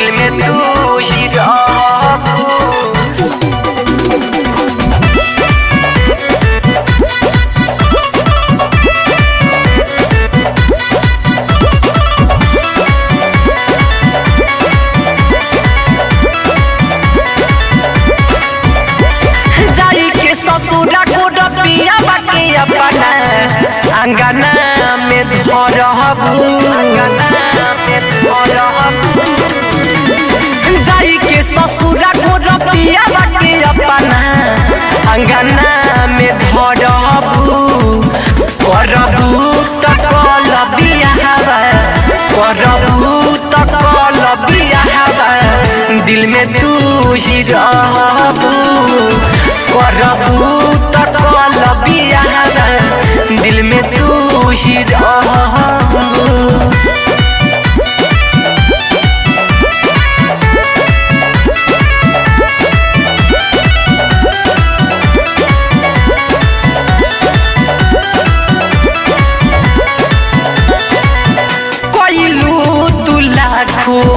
दिल में तू ही रहबू। जाई के ससुरा को डबिया बाके अपना अंगना में धरबू। जाई के ससुरा को डबिया बाके अपना अंगना में धरबू। करबू त कल बियाहवा, करबू त कल बियाहवा, दिल में तू ही रहबू। करबू त कल बियाहवा, दिल में तू ही रहबू।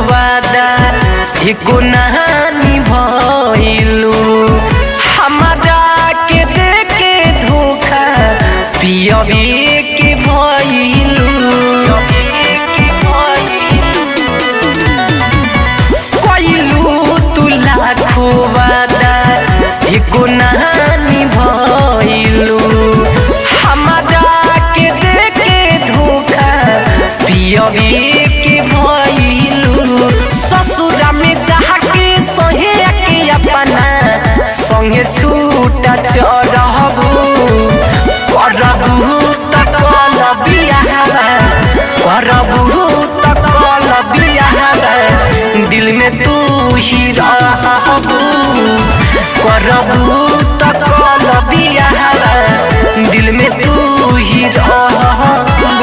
वादा एको नहानी भइलू, हमारा के देके धोखा पियबे के भइलू। कइलू तू लाखो वादा एको नहानी भइलू, हमारा के देके धोखा पियबे के भइलू। ससुरा में जाके सोहे के अपना संगे छूटा चढ़बू। करबू त कल बियाहवा, करबू त कल बियाहवा, दिल में तू ही रहबू। करबू त कल बियाहवा, दिल में तू ही रहबू।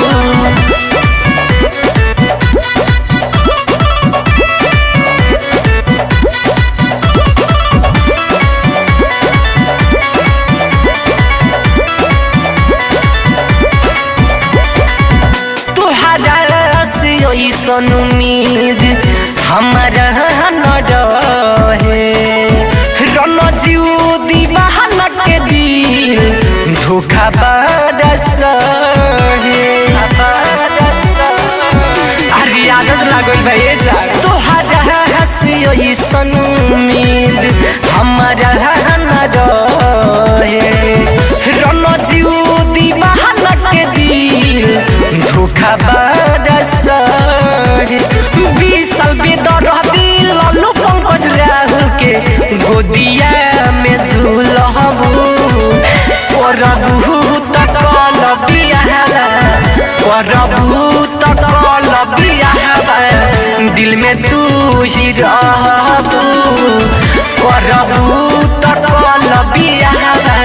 ऐसन उम्मीद हमारा न रहे, रन जीव दीवाना के दिल धोखा बरस है। अरे आदत लागल भाई जा तोहरा हंसी ऐसन उम्मीद हमारा न रहे, रन जीव दीवाना के दिल धोखा बरस। 20 साल बेदर दिल लल्लू पंकज राहुल के गोदिया में झूलबू। करबू त कल बियाहवा, करबू त कल बियाहवा, दिल में तू ही रहबू। करबू त कल बियाहवा,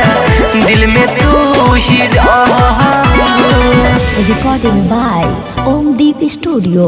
दिल में तू ही रहबू। Recording by Om Deep Studio.